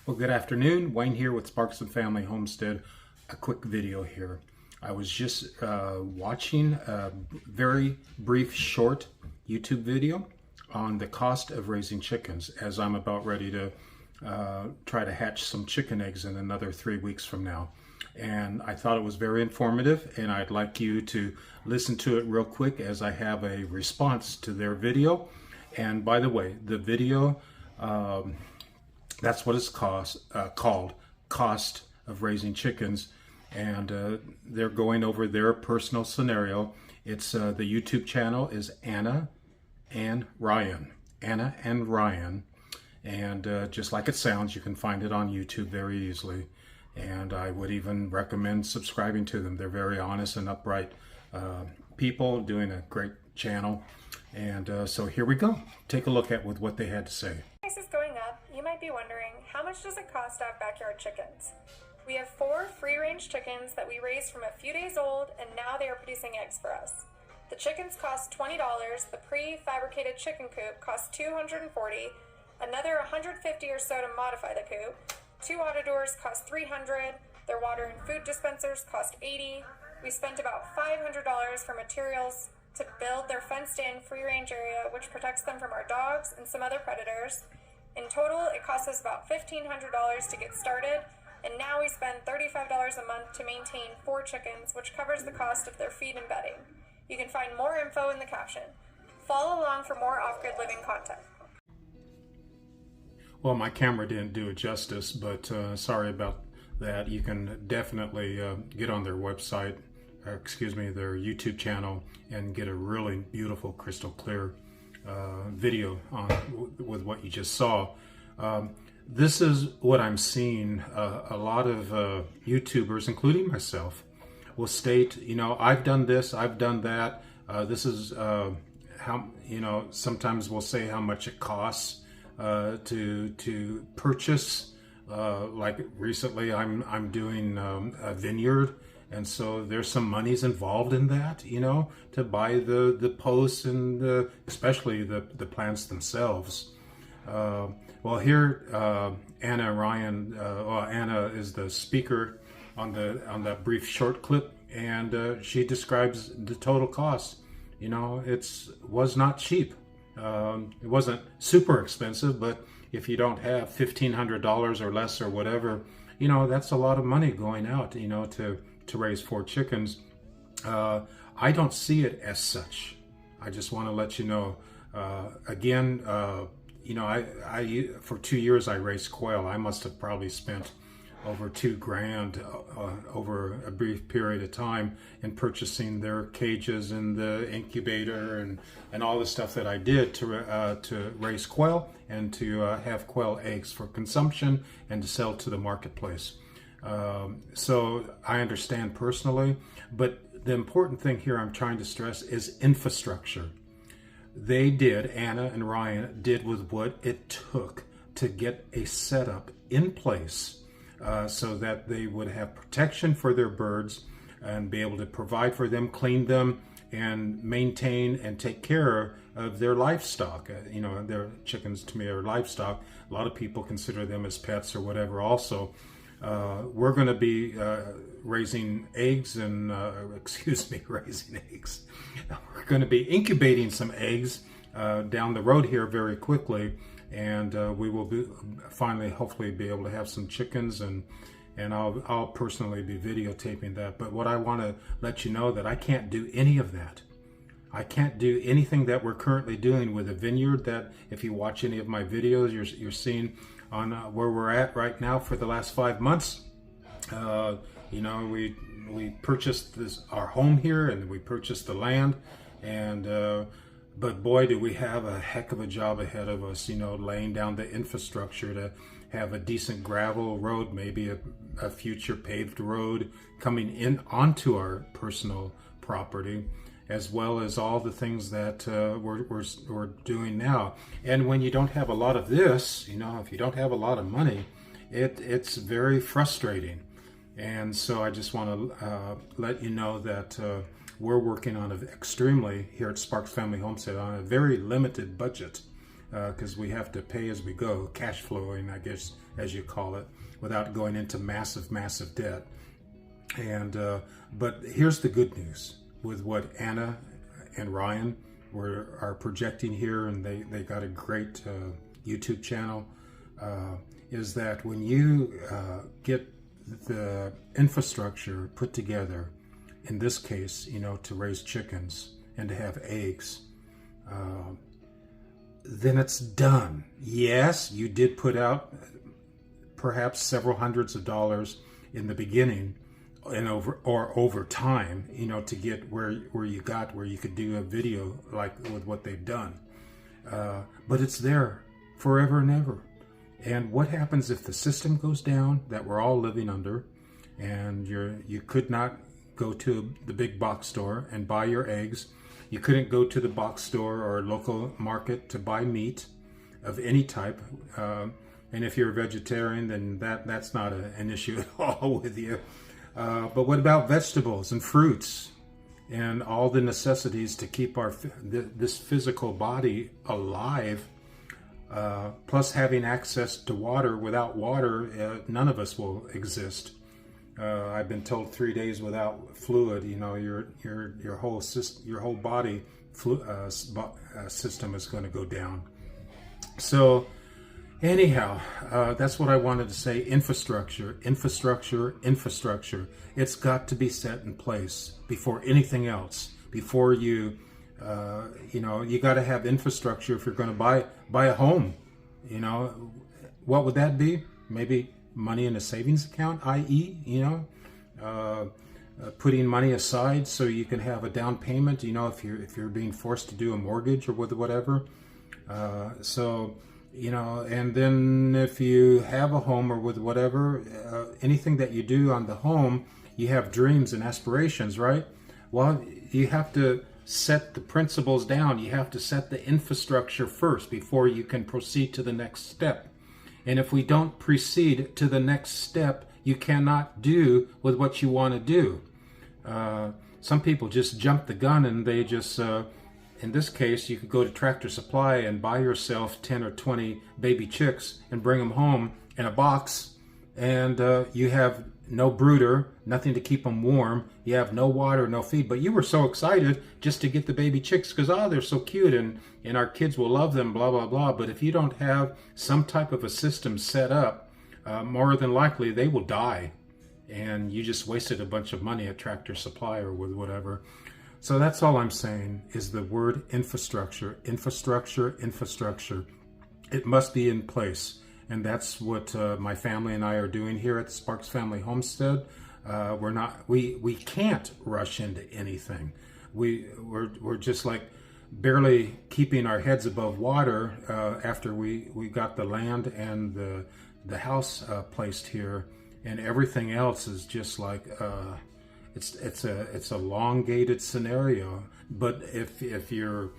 Well, good afternoon. Wayne here with Sparks and Family Homestead. A quick video here. I was just watching a very brief, short YouTube video on the cost of raising chickens, as I'm about ready to try to hatch some chicken eggs in another 3 weeks from now. And I thought it was very informative, and I'd like you to listen to it real quick as I have a response to their video. And by the way, the video, that's what it's called, Cost of Raising Chickens. And they're going over their personal scenario. It's the YouTube channel is Anna and Ryan. Anna and Ryan. And just like it sounds, you can find it on YouTube very easily. And I would even recommend subscribing to them. They're very honest and upright people doing a great channel. And so here we go. Take a look at with what they had to say. Prices going up, you might be wondering, how much does it cost to have backyard chickens? We have 4 free-range chickens that we raised from a few days old, and now they are producing eggs for us. The chickens cost $20, the pre-fabricated chicken coop costs $240, another $150 or so to modify the coop, 2 auto doors cost $300, their water and food dispensers cost $80. We spent about $500 for materials to build their fenced-in free-range area, which protects them from our dogs and some other predators. In total, it cost us about $1,500 to get started, and now we spend $35 a month to maintain 4 chickens, which covers the cost of their feed and bedding. You can find more info in the caption. Follow along for more off-grid living content. Well, my camera didn't do it justice, but sorry about that. You can definitely get on their website, their YouTube channel, and get a really beautiful, crystal clear video with what you just saw. This is what I'm seeing. A lot of YouTubers, including myself, will state, I've done this, I've done that. This is how, sometimes we'll say how much it costs to purchase. Like recently, I'm doing a vineyard, and so there's some monies involved in that, to buy the posts and especially the plants themselves. Well, here Anna and Ryan. Anna is the speaker on that brief short clip, and she describes the total cost. It was not cheap. It wasn't super expensive, but if you don't have $1,500 or less or whatever, that's a lot of money going out, to raise 4 chickens. I don't see it as such. I just want to let you know. Again, I for 2 years I raised quail. I must have probably spent over $2,000 over a brief period of time in purchasing their cages and the incubator and all the stuff that I did to raise quail and to have quail eggs for consumption and to sell to the marketplace. So I understand personally, but the important thing here I'm trying to stress is infrastructure. They did, Anna and Ryan did with what it took to get a setup in place so that they would have protection for their birds and be able to provide for them, clean them, and maintain and take care of their livestock. Their chickens to me are livestock. A lot of people consider them as pets or whatever also. We're going to be raising eggs and, raising eggs. We're going to be incubating some eggs down the road here very quickly, and we will be finally, hopefully, be able to have some chickens, and I'll personally be videotaping that. But what I want to let you know that I can't do any of that. I can't do anything that we're currently doing with a vineyard. That if you watch any of my videos, you're seeing on where we're at right now for the last 5 months. We purchased our home here, and we purchased the land, and but boy, do we have a heck of a job ahead of us, laying down the infrastructure to have a decent gravel road, maybe a future paved road coming in onto our personal property, as well as all the things that we're doing now. And when you don't have a lot of this, if you don't have a lot of money, it's very frustrating. And so I just want to let you know that we're working on extremely, here at Sparks Family Homestead, on a very limited budget. because we have to pay as we go, cash flowing, I guess, as you call it, without going into massive debt. And but here's the good news with what Anna and Ryan are projecting here, and they got a great YouTube channel, is that when you get the infrastructure put together, in this case, to raise chickens and to have eggs, then it's done. Yes, you did put out perhaps several hundreds of dollars in the beginning and over time, to get where you could do a video like with what they've done. But it's there forever and ever. And what happens if the system goes down that we're all living under, and you could not go to the big box store and buy your eggs? You couldn't go to the box store or local market to buy meat of any type. And if you're a vegetarian, then that's not an issue at all with you. But what about vegetables and fruits and all the necessities to keep this physical body alive? Plus having access to water. Without water, none of us will exist. I've been told 3 days without fluid, your whole body system is going to go down. So anyhow, that's what I wanted to say. Infrastructure. It's got to be set in place before anything else. Before you got to have infrastructure if you're going to buy a home. What would that be? Maybe money in a savings account, i.e., putting money aside so you can have a down payment. If you're being forced to do a mortgage or whatever. And then if you have a home or with whatever, anything that you do on the home, you have dreams and aspirations, right? Well, you have to set the principles down. You have to set the infrastructure first before you can proceed to the next step. And if we don't proceed to the next step, you cannot do with what you want to do. Some people just jump the gun and they just, in this case, you could go to Tractor Supply and buy yourself 10 or 20 baby chicks and bring them home in a box. And you have no brooder, nothing to keep them warm. You have no water, no feed. But you were so excited just to get the baby chicks because, they're so cute and our kids will love them, blah, blah, blah. But if you don't have some type of a system set up, more than likely they will die. And you just wasted a bunch of money at Tractor Supply or with whatever. So that's all I'm saying is the word infrastructure. It must be in place. And that's what my family and I are doing here at the Sparks Family Homestead. We can't rush into anything. We're just like barely keeping our heads above water after we got the land and the house placed here, and everything else is just like it's a elongated scenario. But if you're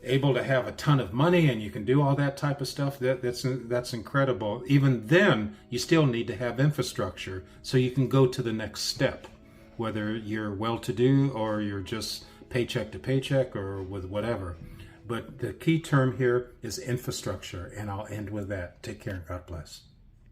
able to have a ton of money and you can do all that type of stuff, that's incredible. Even then, you still need to have infrastructure so you can go to the next step, whether you're well-to-do or you're just paycheck to paycheck or with whatever. But the key term here is infrastructure, and I'll end with that. Take care and God bless.